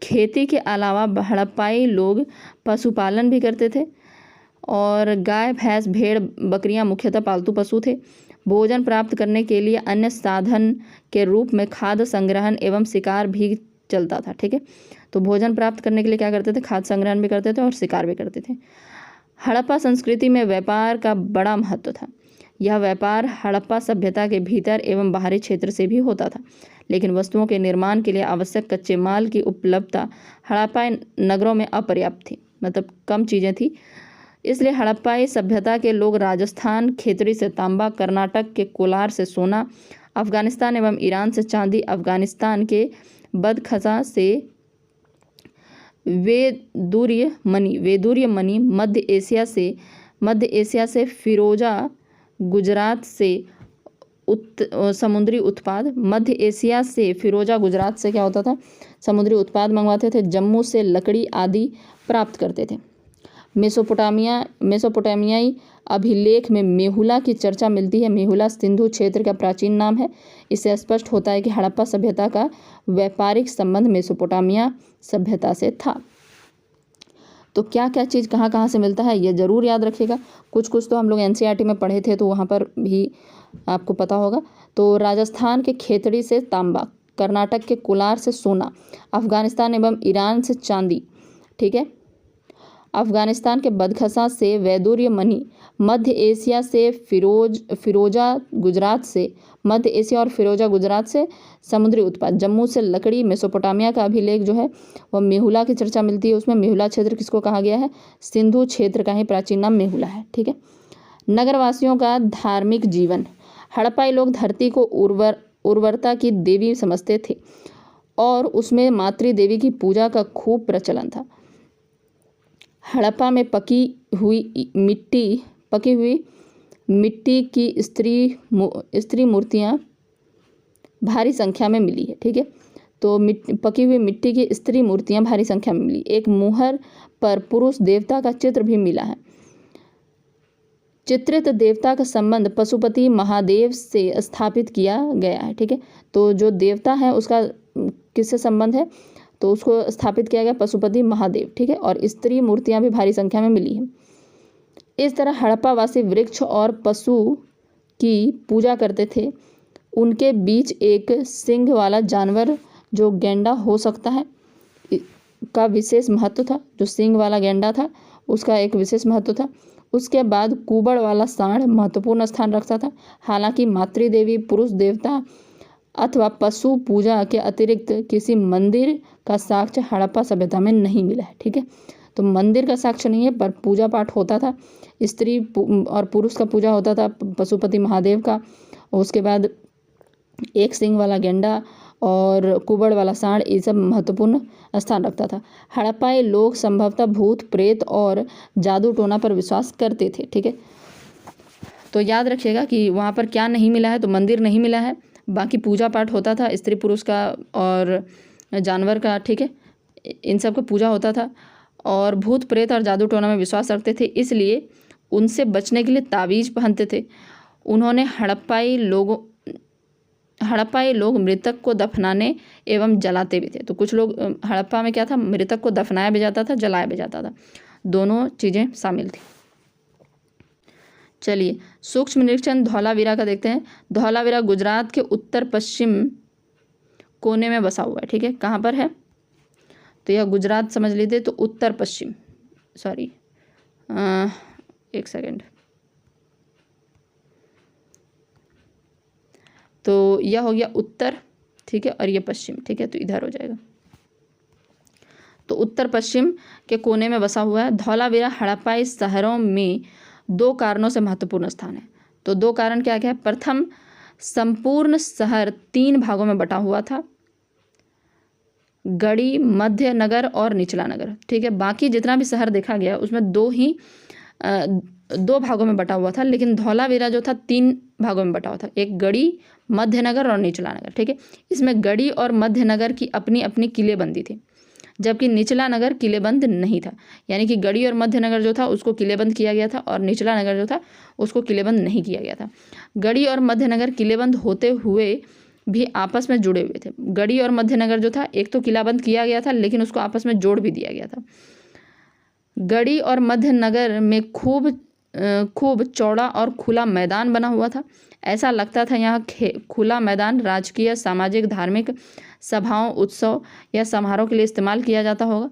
Speaker 1: खेती के अलावा हड़प्पाई लोग पशुपालन भी करते थे, और गाय, भैंस, भेड़, बकरियां मुख्यतः पालतू पशु थे। भोजन प्राप्त करने के लिए अन्य साधन के रूप में खाद्य संग्रहण एवं शिकार भी चलता था। ठीक है, तो भोजन प्राप्त करने के लिए क्या करते थे? खाद्य संग्रहण भी करते थे और शिकार भी करते थे। हड़प्पा संस्कृति में व्यापार का बड़ा महत्व था। यह व्यापार हड़प्पा सभ्यता के भीतर एवं बाहरी क्षेत्र से भी होता था, लेकिन वस्तुओं के निर्माण के लिए आवश्यक कच्चे माल की उपलब्धता हड़प्पा नगरों में अपर्याप्त थी, मतलब कम चीज़ें थी। इसलिए हड़प्पाई सभ्यता के लोग राजस्थान खेतड़ी से तांबा, कर्नाटक के कोलार से सोना, अफगानिस्तान एवं ईरान से चांदी, अफगानिस्तान के बदखसा से वैदूर्य मणि, मध्य एशिया से फिरोजा, गुजरात से समुद्री उत्पाद, मध्य एशिया से फिरोजा, गुजरात से क्या होता था? समुद्री उत्पाद मंगवाते थे। जम्मू से लकड़ी आदि प्राप्त करते थे। मेसोपोटामियाई अभिलेख में मेहुला की चर्चा मिलती है। मेहुला सिंधु क्षेत्र का प्राचीन नाम है। इससे स्पष्ट होता है कि हड़प्पा सभ्यता का व्यापारिक संबंध मेसोपोटामिया सभ्यता से था। तो क्या क्या चीज़ कहाँ कहाँ से मिलता है ये ज़रूर याद रखिएगा। कुछ तो हम लोग NCERT में पढ़े थे, तो वहाँ पर भी आपको पता होगा। तो राजस्थान के खेतड़ी से तांबा, कर्नाटक के कोलार से सोना, अफगानिस्तान एवं ईरान से चांदी, ठीक है, अफगानिस्तान के बदखसा से वैदूर्य मणि, मध्य एशिया से फिरोजा गुजरात से मध्य एशिया और फिरोजा गुजरात से समुद्री उत्पाद, जम्मू से लकड़ी, मेसोपोटामिया का अभिलेख जो है वह मेहुला की चर्चा मिलती है उसमें। मेहुला क्षेत्र किसको कहा गया है? सिंधु क्षेत्र का ही प्राचीन नाम मेहुला है, ठीक है। नगरवासियों का धार्मिक जीवन, हड़प्पाई लोग धरती को उर्वरता की देवी समझते थे और उसमें मातृ देवी की पूजा का खूब प्रचलन था। हड़प्पा में पकी हुई मिट्टी की स्त्री मूर्तियां भारी संख्या में मिली है, ठीक है। तो पकी हुई मिट्टी की स्त्री मूर्तियां भारी संख्या में मिली। एक मुहर पर पुरुष देवता का चित्र भी मिला है। चित्रित देवता का संबंध पशुपति महादेव से स्थापित किया गया है, ठीक है। तो जो देवता है उसका किससे संबंध है? तो उसको स्थापित किया गया पशुपति महादेव, ठीक है। और स्त्री मूर्तियां भी भारी संख्या में मिली हैं। इस तरह हड़प्पा वासी वृक्ष और पशु की पूजा करते थे। उनके बीच एक सिंग वाला जानवर जो गैंडा हो सकता है का विशेष महत्व था। जो सिंग वाला गैंडा था उसका एक विशेष महत्व था। उसके बाद कुबड़ वाला सांड महत्वपूर्ण स्थान रखता था। हालांकि मातृदेवी, पुरुष देवता अथवा पशु पूजा के अतिरिक्त किसी मंदिर का साक्ष्य हड़प्पा सभ्यता में नहीं मिला है, ठीक है। तो मंदिर का साक्ष्य नहीं है पर पूजा पाठ होता था। स्त्री और पुरुष का पूजा होता था, पशुपति महादेव का। उसके बाद एक सिंग वाला गेंडा और कुबड़ वाला सांड ये सब महत्वपूर्ण स्थान रखता था। हड़प्पाई लोग संभवतः भूत प्रेत और जादू टोना पर विश्वास करते थे, ठीक है। तो याद रखिएगा कि वहाँ पर क्या नहीं मिला है, तो मंदिर नहीं मिला है, बाकी पूजा पाठ होता था स्त्री पुरुष का और जानवर का, ठीक है। इन सब का पूजा होता था और भूत प्रेत और जादू टोना में विश्वास रखते थे, इसलिए उनसे बचने के लिए तावीज़ पहनते थे। उन्होंने हड़प्पाई लोग मृतक को दफनाने एवं जलाते भी थे। तो कुछ लोग हड़प्पा में क्या था, मृतक को दफनाया भी जाता था, जलाया भी जाता था, दोनों चीज़ें शामिल थी। चलिए सूक्ष्म निरीक्षण धौलावीरा का देखते हैं। धौलावीरा गुजरात के उत्तर पश्चिम कोने में बसा हुआ है, ठीक है। कहाँ पर है? तो यह गुजरात समझ लीजिए, तो उत्तर पश्चिम, सॉरी एक सेकेंड, तो यह हो गया उत्तर, ठीक है, और यह पश्चिम, ठीक है। तो इधर हो जाएगा, तो उत्तर पश्चिम के कोने में बसा हुआ है। धौलावीरा हड़प्पाई शहरों में 2 कारणों से महत्वपूर्ण स्थान है। तो 2 कारण क्या क्या है? प्रथम, संपूर्ण शहर 3 भागों में बटा हुआ था, गढ़ी, मध्य नगर और निचला नगर, ठीक है। बाकी जितना भी शहर देखा गया उसमें 2 भागों में बटा हुआ था, लेकिन धौलावीरा जो था 3 भागों में बटा हुआ था, एक गढ़ी, मध्य नगर और निचला नगर, ठीक है। इसमें गढ़ी और मध्य नगर की अपनी अपनी किलेबंदी थी, जबकि निचला नगर किलेबंद नहीं था। यानी कि गढ़ी और मध्य नगर जो था उसको किलेबंद किया गया था और निचला नगर जो था उसको किलेबंद नहीं किया गया था। गढ़ी और मध्य नगर किलेबंद होते हुए भी आपस में जुड़े हुए थे। गढ़ी और मध्य नगर जो था एक तो किलाबंद किया गया था लेकिन उसको आपस में जोड़ भी दिया गया था। गढ़ी और मध्य नगर में खूब चौड़ा और खुला मैदान बना हुआ था। ऐसा लगता था यहाँ खुला मैदान राजकीय, सामाजिक, धार्मिक सभाओं, उत्सव या समारोह के लिए इस्तेमाल किया जाता होगा।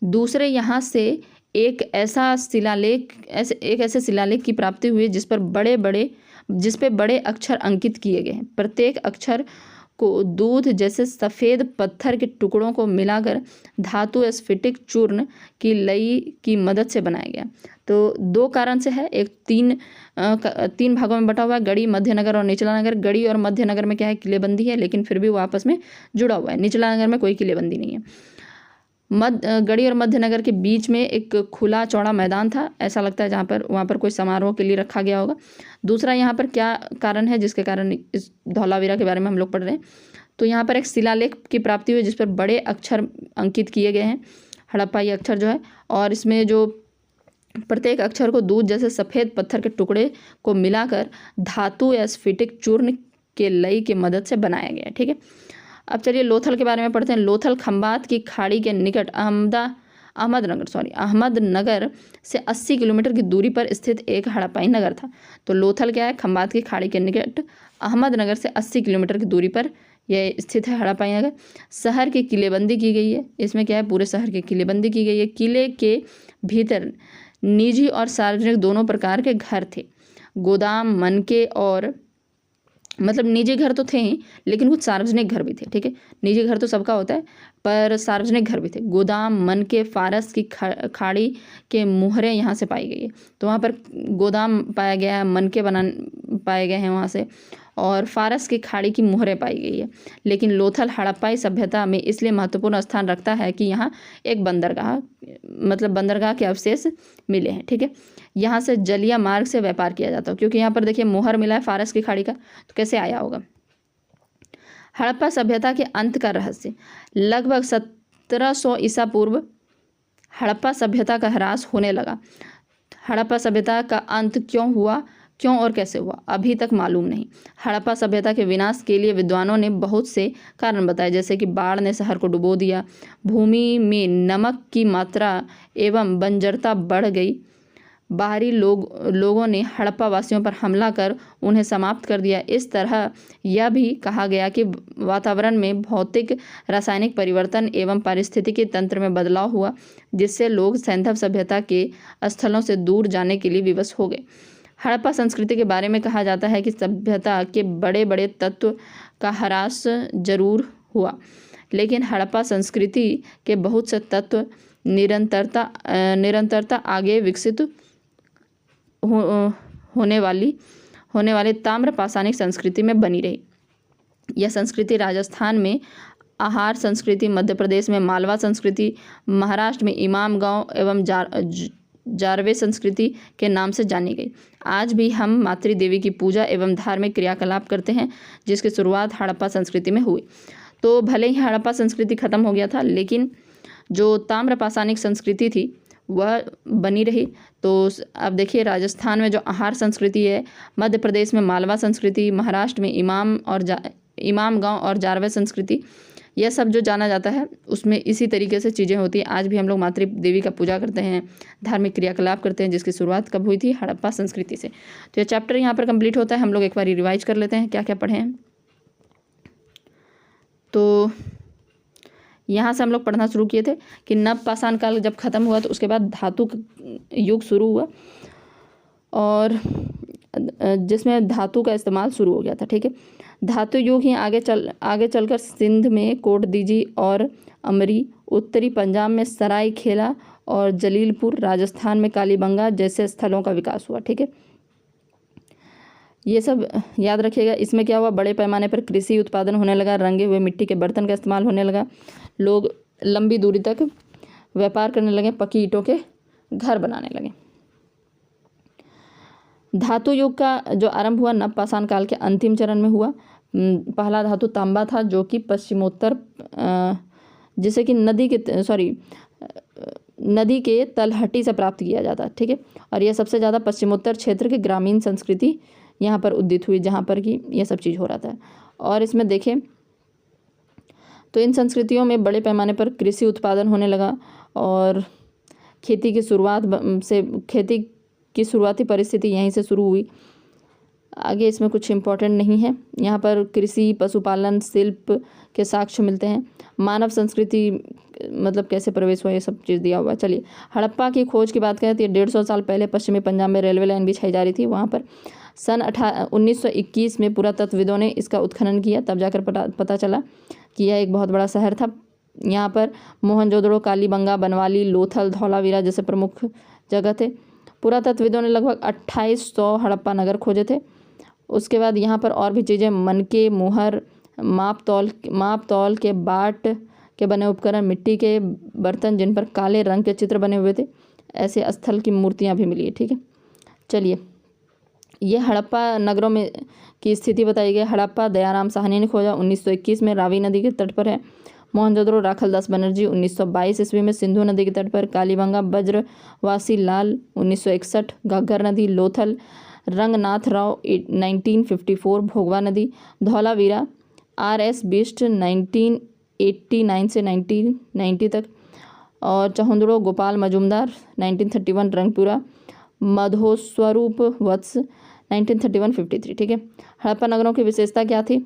Speaker 1: दूसरे, यहाँ से एक ऐसे शिलालेख की प्राप्ति हुई जिस पे बड़े अक्षर अंकित किए गए हैं। प्रत्येक अक्षर को दूध जैसे सफ़ेद पत्थर के टुकड़ों को मिलाकर धातु स्फटिक चूर्ण की लई की मदद से बनाया गया। तो 2 कारण से है, एक 3 भागों में बटा हुआ है, गढ़ी, मध्य नगर और निचला नगर। गढ़ी और मध्य नगर में क्या है, किलेबंदी है, लेकिन फिर भी वो आपस में जुड़ा हुआ है। निचला नगर में कोई किलेबंदी नहीं है। गढ़ी और मध्य नगर के बीच में एक खुला चौड़ा मैदान था, ऐसा लगता है वहाँ पर कोई समारोह के लिए रखा गया होगा। दूसरा, यहाँ पर क्या कारण है जिसके कारण इस धौलावीरा के बारे में हम लोग पढ़ रहे हैं, तो यहाँ पर एक शिलालेख की प्राप्ति हुई जिस पर बड़े अक्षर अंकित किए गए हैं, हड़प्पाई अक्षर जो है, और इसमें जो प्रत्येक अक्षर को दूध जैसे सफ़ेद पत्थर के टुकड़े को मिलाकर धातु या स्फटिक चूर्ण के लई की मदद से बनाया गया है, ठीक है। अब चलिए लोथल के बारे में पढ़ते हैं। लोथल खंबात की खाड़ी के निकट अहमदनगर से 80 किलोमीटर की दूरी पर स्थित एक हड़प्पाई नगर था। तो लोथल क्या है, खंबात की खाड़ी के निकट अहमदनगर से 80 किलोमीटर की दूरी पर यह स्थित है हड़प्पाई नगर। शहर की किलेबंदी की गई है। इसमें क्या है, पूरे शहर की किलेबंदी की गई है। किले के भीतर निजी और सार्वजनिक दोनों प्रकार के घर थे। गोदाम, मनके और मतलब निजी घर तो थे ही, लेकिन कुछ सार्वजनिक घर भी थे। ठीक है, निजी घर तो सबका होता है, पर सार्वजनिक घर भी थे। गोदाम, मनके, फारस की खाड़ी के मुहरें यहाँ से पाई गई है। तो वहाँ पर गोदाम पाया गया है, मनके पाए गए हैं वहाँ से, और फारस की खाड़ी की मुहरें पाई गई है। लेकिन लोथल हड़प्पाई सभ्यता में इसलिए महत्वपूर्ण स्थान रखता है कि यहाँ एक बंदरगाह, मतलब बंदरगाह के अवशेष मिले हैं। ठीक है, यहाँ से जलीय मार्ग से व्यापार किया जाता है, क्योंकि यहाँ पर देखिए मुहर मिला है फारस की खाड़ी का, तो कैसे आया होगा। हड़प्पा सभ्यता के अंत का रहस्य। लगभग 1700 ईसा पूर्व हड़प्पा सभ्यता का ह्रास होने लगा। हड़प्पा सभ्यता का अंत क्यों और कैसे हुआ, अभी तक मालूम नहीं। हड़प्पा सभ्यता के विनाश के लिए विद्वानों ने बहुत से कारण बताए, जैसे कि बाढ़ ने शहर को डुबो दिया, भूमि में नमक की मात्रा एवं बंजरता बढ़ गई, बाहरी लोगों ने हड़प्पा वासियों पर हमला कर उन्हें समाप्त कर दिया। इस तरह यह भी कहा गया कि वातावरण में भौतिक रासायनिक परिवर्तन एवं पारिस्थितिकी तंत्र में बदलाव हुआ, जिससे लोग सैंधव सभ्यता के स्थलों से दूर जाने के लिए विवश हो गए। हड़प्पा संस्कृति के बारे में कहा जाता है कि सभ्यता के बड़े बड़े तत्व का ह्रास जरूर हुआ, लेकिन हड़प्पा संस्कृति के बहुत से तत्व निरंतरता आगे विकसित होने वाली ताम्र पाषाणिक संस्कृति में बनी रही। यह संस्कृति राजस्थान में आहार संस्कृति, मध्य प्रदेश में मालवा संस्कृति, महाराष्ट्र में इमाम गांव एवं जारवे संस्कृति के नाम से जानी गई। आज भी हम मातृ देवी की पूजा एवं धार्मिक क्रियाकलाप करते हैं, जिसकी शुरुआत हड़प्पा संस्कृति में हुई। तो भले ही हड़प्पा संस्कृति खत्म हो गया था, लेकिन जो ताम्र पाषाणिक संस्कृति थी वह बनी रही। तो अब देखिए, राजस्थान में जो आहार संस्कृति है, मध्य प्रदेश में मालवा संस्कृति, महाराष्ट्र में इमाम गांव और जारवे संस्कृति, यह सब जो जाना जाता है उसमें इसी तरीके से चीज़ें होती हैं। आज भी हम लोग मातृ देवी का पूजा करते हैं, धार्मिक क्रियाकलाप करते हैं, जिसकी शुरुआत कब हुई थी, हड़प्पा संस्कृति से। तो यह चैप्टर यहाँ पर कंप्लीट होता है। हम लोग एक बार रिवाइज कर लेते हैं क्या क्या पढ़े हैं। तो यहाँ से हम लोग पढ़ना शुरू किए थे कि नवपाषाण काल जब खत्म हुआ तो उसके बाद धातु युग शुरू हुआ, और जिसमें धातु का इस्तेमाल शुरू हो गया था। ठीक है, धातु युग ही आगे चलकर सिंध में कोटदीजी और अमरी, उत्तरी पंजाब में सरायखेला और जलीलपुर, राजस्थान में कालीबंगा जैसे स्थलों का विकास हुआ। ठीक है, ये सब याद रखिएगा। इसमें क्या हुआ, बड़े पैमाने पर कृषि उत्पादन होने लगा, रंगे हुए मिट्टी के बर्तन का इस्तेमाल होने लगा, लोग लंबी दूरी तक व्यापार करने लगे, पक्की ईंटों के घर बनाने लगे। धातु युग का जो आरंभ हुआ नवपाषाण काल के अंतिम चरण में हुआ। पहला धातु तांबा था, जो कि पश्चिमोत्तर जिसे कि नदी के तलहटी से प्राप्त किया जाता। ठीक है, और यह सबसे ज़्यादा पश्चिमोत्तर क्षेत्र की ग्रामीण संस्कृति यहाँ पर उदित हुई, जहाँ पर कि यह सब चीज़ हो रहा था। और इसमें देखें तो इन संस्कृतियों में बड़े पैमाने पर कृषि उत्पादन होने लगा, और खेती की शुरुआती परिस्थिति यहीं से शुरू हुई। आगे इसमें कुछ इम्पोर्टेंट नहीं है। यहाँ पर कृषि, पशुपालन, शिल्प के साक्ष्य मिलते हैं। मानव संस्कृति मतलब कैसे प्रवेश हुआ, ये सब चीज़ दिया हुआ है। चलिए, हड़प्पा की खोज की बात करें तो 150 साल पहले पश्चिमी पंजाब में रेलवे लाइन बिछाई जा रही थी। वहाँ पर सन 1921 में पुरातत्वविदों ने इसका उत्खनन किया, तब जाकर पता चला कि यह एक बहुत बड़ा शहर था। यहाँ पर मोहनजोदड़ो, कालीबंगा, बनवाली, लोथल, धौलावीरा जैसे प्रमुख जगह थे। पुरातत्वविदों ने लगभग 2800 हड़प्पा नगर खोजे थे। उसके बाद यहाँ पर और भी चीज़ें, मनके, मुहर, माप तौल के बाट के बने उपकरण, मिट्टी के बर्तन जिन पर काले रंग के चित्र बने हुए थे, ऐसे स्थल की मूर्तियाँ भी मिली है। ठीक है, चलिए, ये हड़प्पा नगरों में की स्थिति बताई गई। हड़प्पा दयाराम साहनी ने खोजा, 1921 में रावी नदी के तट पर है। मोहनजोदड़ो राखलदास बनर्जी 1922 ईस्वी में सिंधु नदी के तट पर। कालीबंगा ब्रजवासी लाल 1961, घग्गर नदी। लोथल रंगनाथ राव 1954, भोगवा नदी। धौलावीरा RS बिष्ट 1989 से 1990 तक। और चहुंदड़ो गोपाल मजूमदार 1931 रंगपुरा, मधोस्वरूप वत्स 1931-53। ठीक है। हड़प्पा नगरों की विशेषता क्या थी?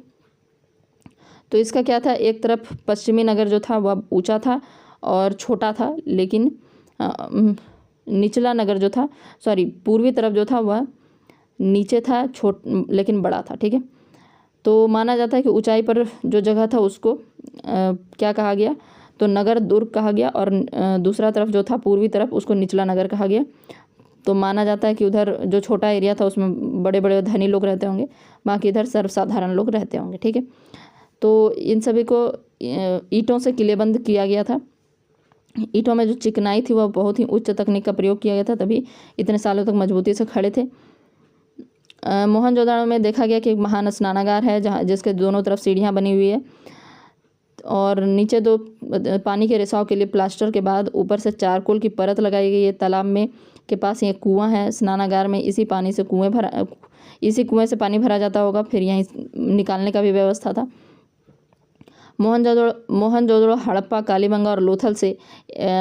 Speaker 1: तो इसका क्या था, एक तरफ पश्चिमी नगर जो था वह ऊंचा था और छोटा था, लेकिन निचला नगर जो था, पूर्वी तरफ जो था वह नीचे था, लेकिन बड़ा था। ठीक है। तो माना जाता है कि ऊंचाई पर जो जगह था उसको क्या कहा गया, तो नगर दुर्ग कहा गया, और दूसरा तरफ जो था पूर्वी तरफ उसको निचला नगर कहा गया। तो माना जाता है कि उधर जो छोटा एरिया था उसमें बड़े बड़े धनी लोग रहते होंगे, बाकी इधर सर्वसाधारण लोग रहते होंगे। ठीक है। तो इन सभी को ईंटों से किलेबंद किया गया था। ईंटों में जो चिकनाई थी वह बहुत ही उच्च तकनीक का प्रयोग किया गया था, तभी इतने सालों तक मजबूती से खड़े थे। मोहनजोदड़ो में देखा गया कि एक महान स्नानागार है जहाँ जिसके दोनों तरफ सीढ़ियाँ बनी हुई है, और नीचे दो पानी के रिसाव के लिए प्लास्टर के बाद ऊपर से चारकोल की परत लगाई गई है। तालाब में के पास ये कुआं है, स्नानागार में इसी कुएं से पानी भरा जाता होगा, फिर यहीं निकालने का भी व्यवस्था था। मोहनजोदड़ो, हड़प्पा, कालीबंगा और लोथल से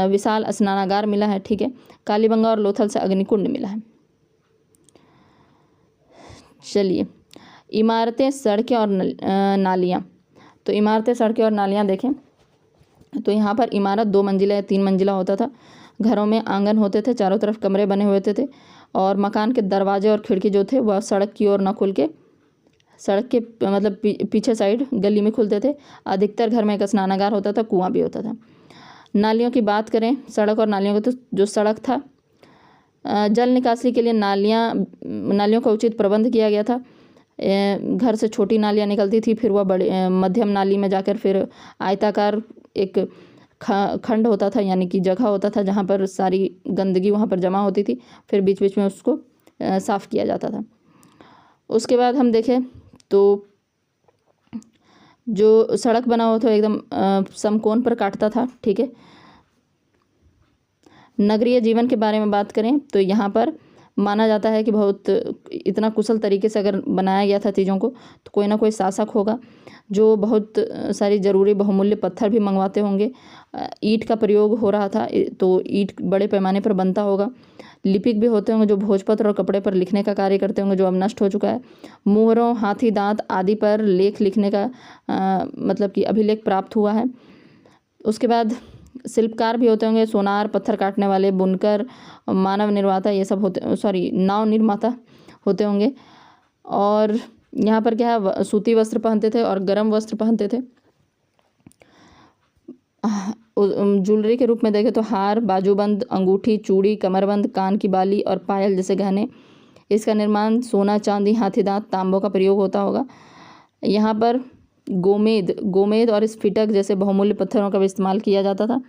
Speaker 1: विशाल स्नानागार मिला है। ठीक है। कालीबंगा और लोथल से अग्निकुंड मिला है। चलिए, इमारतें, सड़कें और नालियाँ। तो इमारतें, सड़कें और नालियाँ देखें तो यहाँ पर इमारत 2 मंजिला या 3 मंजिला होता था। घरों में आंगन होते थे, चारों तरफ कमरे बने हुए थे, और मकान के दरवाजे और खिड़की जो थे वह सड़क की ओर न खुल के सड़क के मतलब पीछे साइड गली में खुलते थे। अधिकतर घर में एक स्नानागार होता था, कुआं भी होता था। नालियों की बात करें, सड़क और नालियों की, तो जो सड़क था, जल निकासी के लिए नालियों का उचित प्रबंध किया गया था। घर से छोटी नालियाँ निकलती थी, फिर वह बड़ी मध्यम नाली में जाकर फिर आयताकार एक खंड होता था, यानी कि जगह होता था जहाँ पर सारी गंदगी वहाँ पर जमा होती थी, फिर बीच बीच में उसको साफ़ किया जाता था। उसके बाद हम देखें तो जो सड़क बना हुआ था एकदम समकोण पर काटता था। ठीक है। नगरीय जीवन के बारे में बात करें तो यहाँ पर माना जाता है कि बहुत इतना कुशल तरीके से अगर बनाया गया था चीज़ों को, तो कोई ना कोई शासक होगा जो बहुत सारी ज़रूरी बहुमूल्य पत्थर भी मंगवाते होंगे। ईंट का प्रयोग हो रहा था, तो ईंट बड़े पैमाने पर बनता होगा। लिपिक भी होते होंगे जो भोजपत्र और कपड़े पर लिखने का कार्य करते होंगे, जो अब नष्ट हो चुका है। मुहरों, हाथी दांत आदि पर लेख लिखने का मतलब कि अभिलेख प्राप्त हुआ है। उसके बाद शिल्पकार भी होते होंगे, सोनार, पत्थर काटने वाले, बुनकर, मानव निर्माता, ये सब नाव निर्माता होते होंगे। और यहाँ पर क्या है, सूती वस्त्र पहनते थे और गर्म वस्त्र पहनते थे। ज्वेलरी के रूप में देखें तो हार, बाजूबंद, अंगूठी, चूड़ी, कमरबंद, कान की बाली और पायल जैसे गहने, इसका निर्माण चांदी, हाथी दांत, तांबों का प्रयोग होता होगा। यहाँ पर गोमेद और स्फटिक जैसे बहुमूल्य पत्थरों का भी इस्तेमाल किया जाता था।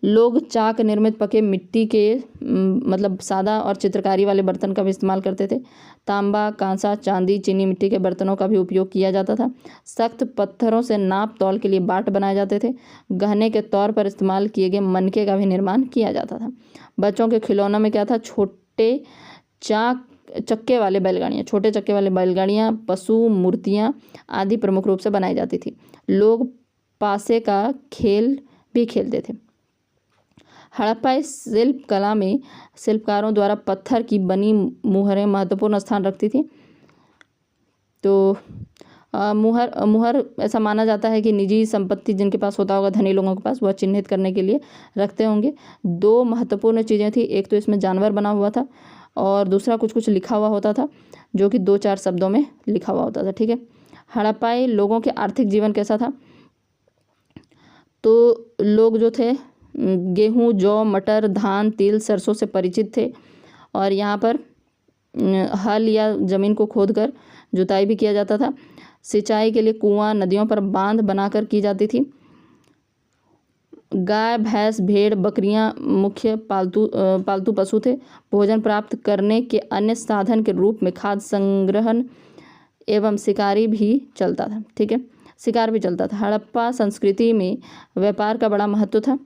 Speaker 1: लोग चाक निर्मित पके मिट्टी के मतलब सादा और चित्रकारी वाले बर्तन का भी इस्तेमाल करते थे। तांबा, कांसा, चांदी, चीनी मिट्टी के बर्तनों का भी उपयोग किया जाता था। सख्त पत्थरों से नाप तौल के लिए बाट बनाए जाते थे। गहने के तौर पर इस्तेमाल किए गए मनके का भी निर्माण किया जाता था। बच्चों के खिलौनों में क्या था, छोटे चक्के वाले बैलगाड़ियाँ, पशु मूर्तियाँ आदि प्रमुख रूप से बनाई जाती थी। लोग पासे का खेल भी खेलते थे। हड़प्पा शिल्प कला में शिल्पकारों द्वारा पत्थर की बनी मुहरें महत्वपूर्ण स्थान रखती थी। तो मुहर ऐसा माना जाता है कि निजी संपत्ति जिनके पास होता होगा, धनी लोगों के पास, वह चिन्हित करने के लिए रखते होंगे। 2 महत्वपूर्ण चीज़ें थी, एक तो इसमें जानवर बना हुआ था और दूसरा कुछ लिखा हुआ होता था, जो कि 2-4 शब्दों में लिखा हुआ होता था। ठीक है। हड़प्पाई लोगों के आर्थिक जीवन कैसा था, तो लोग जो थे गेहूँ, जौ, मटर, धान, तिल, सरसों से परिचित थे, और यहाँ पर हल या ज़मीन को खोदकर जुताई भी किया जाता था। सिंचाई के लिए कुआं, नदियों पर बांध बनाकर की जाती थी। गाय, भैंस, भेड़, बकरियां मुख्य पालतू पशु थे। भोजन प्राप्त करने के अन्य साधन के रूप में खाद्य संग्रहण एवं शिकार भी चलता था। ठीक है, शिकार भी चलता था। हड़प्पा संस्कृति में व्यापार का बड़ा महत्व था।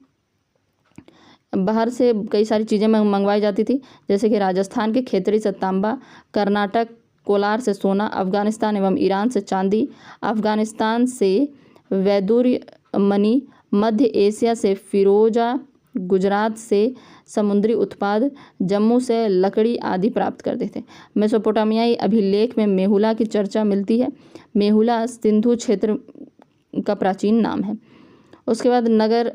Speaker 1: बाहर से कई सारी चीज़ें मंगवाई जाती थी, जैसे कि राजस्थान के खेतड़ी से तांबा, कर्नाटक कोलार से सोना, अफगानिस्तान एवं ईरान से चांदी, अफगानिस्तान से वैदूर्य मणि, मध्य एशिया से फिरोजा, गुजरात से समुद्री उत्पाद, जम्मू से लकड़ी आदि प्राप्त करते थे। मेसोपोटामियाई अभिलेख में मेहुला की चर्चा मिलती है। मेहुला सिंधु क्षेत्र का प्राचीन नाम है। उसके बाद नगर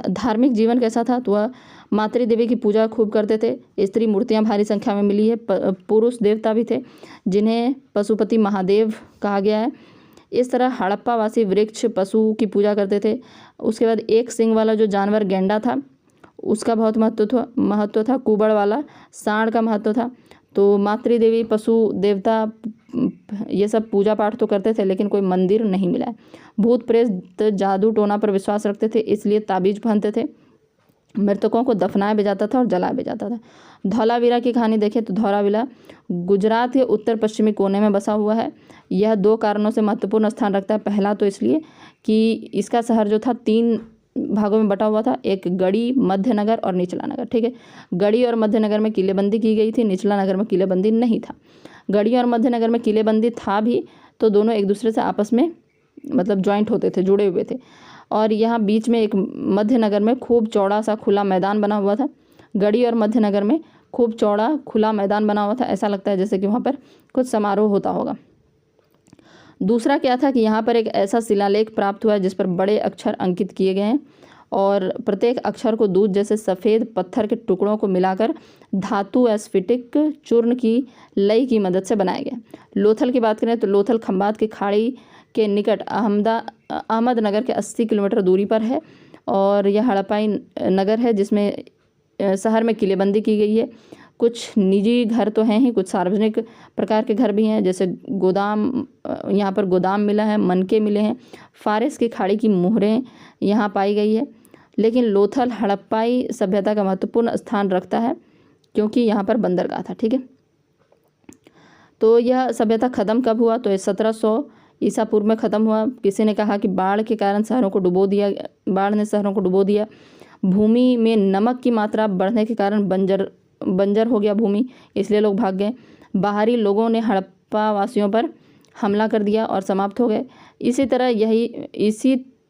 Speaker 1: धार्मिक जीवन कैसा था, तो वह मातृ देवी की पूजा खूब करते थे। स्त्री मूर्तियां भारी संख्या में मिली है। पुरुष देवता भी थे जिन्हें पशुपति महादेव कहा गया है। इस तरह हड़प्पा वासी वृक्ष पशु की पूजा करते थे। उसके बाद एक सिंग वाला जो जानवर गेंडा था उसका बहुत महत्व था। कुबड़ वाला सांड का महत्व था। तो मातृ देवी, पशु देवता, ये सब पूजा पाठ तो करते थे लेकिन कोई मंदिर नहीं मिला है। भूत प्रेत जादू टोना पर विश्वास रखते थे, इसलिए ताबीज पहनते थे। मृतकों को दफनाया भी जाता था और जलाया भी जाता था। धौलावीरा की कहानी देखें तो धौलावीरा गुजरात के उत्तर पश्चिमी कोने में बसा हुआ है। यह 2 कारणों से महत्वपूर्ण स्थान रखता है। पहला तो इसलिए कि इसका शहर जो था 3 भागों में बटा हुआ था, एक गढ़ी, मध्यनगर और निचला नगर। ठीक है, गढ़ी और मध्यनगर में किलेबंदी की गई थी, निचला नगर में किलेबंदी नहीं था। गढ़ी और मध्यनगर में किलेबंदी था भी तो दोनों एक दूसरे से आपस में मतलब ज्वाइंट होते थे, जुड़े हुए थे। और यहाँ बीच में एक मध्यनगर में खूब चौड़ा सा खुला मैदान बना हुआ था। गढ़ी और मध्यनगर में खूब चौड़ा खुला मैदान बना हुआ था। ऐसा लगता है जैसे कि वहाँ पर कुछ समारोह होता होगा। दूसरा क्या था कि यहाँ पर एक ऐसा शिलालेख प्राप्त हुआ है जिस पर बड़े अक्षर अंकित किए गए हैं और प्रत्येक अक्षर को दूध जैसे सफ़ेद पत्थर के टुकड़ों को मिलाकर धातु स्फटिक चूर्ण की लई की मदद से बनाया गया। लोथल की बात करें तो लोथल खंबात की खाड़ी के निकट अहमदनगर के 80 किलोमीटर दूरी पर है और यह हड़प्पाई नगर है जिसमें शहर में किलेबंदी की गई है। कुछ निजी घर तो हैं ही, कुछ सार्वजनिक प्रकार के घर भी हैं, जैसे गोदाम, यहाँ पर गोदाम मिला है, मनके मिले हैं, फारिस की खाड़ी की मुहरें यहाँ पाई गई है। लेकिन लोथल हड़प्पाई सभ्यता का महत्वपूर्ण स्थान रखता है क्योंकि यहाँ पर बंदरगाह था। ठीक है, तो यह सभ्यता ख़त्म कब हुआ, तो 1700 ईसा पूर्व में ख़त्म हुआ। किसी ने कहा कि बाढ़ के कारण शहरों को डुबो दिया, बाढ़ ने शहरों को डुबो दिया। भूमि में नमक की मात्रा बढ़ने के कारण बंजर हो गया भूमि, इसलिए लोग भाग गए। बाहरी लोगों ने हड़प्पा वासियों पर हमला कर दिया और समाप्त हो गए। इसी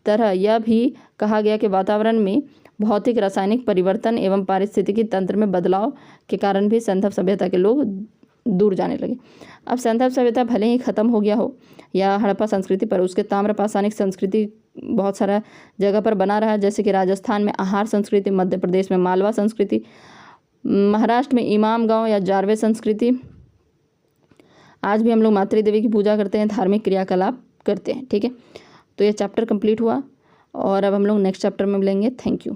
Speaker 1: तरह यह भी कहा गया कि वातावरण में भौतिक रासायनिक परिवर्तन एवं पारिस्थितिकी तंत्र में बदलाव के कारण भी सिंधु सभ्यता के लोग दूर जाने लगे। अब सिंधु सभ्यता भले ही ख़त्म हो गया हो या हड़प्पा संस्कृति, पर उसके ताम्र पाषाणिक संस्कृति बहुत सारा जगह पर बना रहा है, जैसे कि राजस्थान में आहार संस्कृति, मध्य प्रदेश में मालवा संस्कृति, महाराष्ट्र में इमाम गांव या जारवे संस्कृति। आज भी हम लोग मातृ देवी की पूजा करते हैं, धार्मिक क्रियाकलाप करते हैं। ठीक है, तो ये चैप्टर कंप्लीट हुआ और अब हम लोग नेक्स्ट चैप्टर में मिलेंगे। Thank you.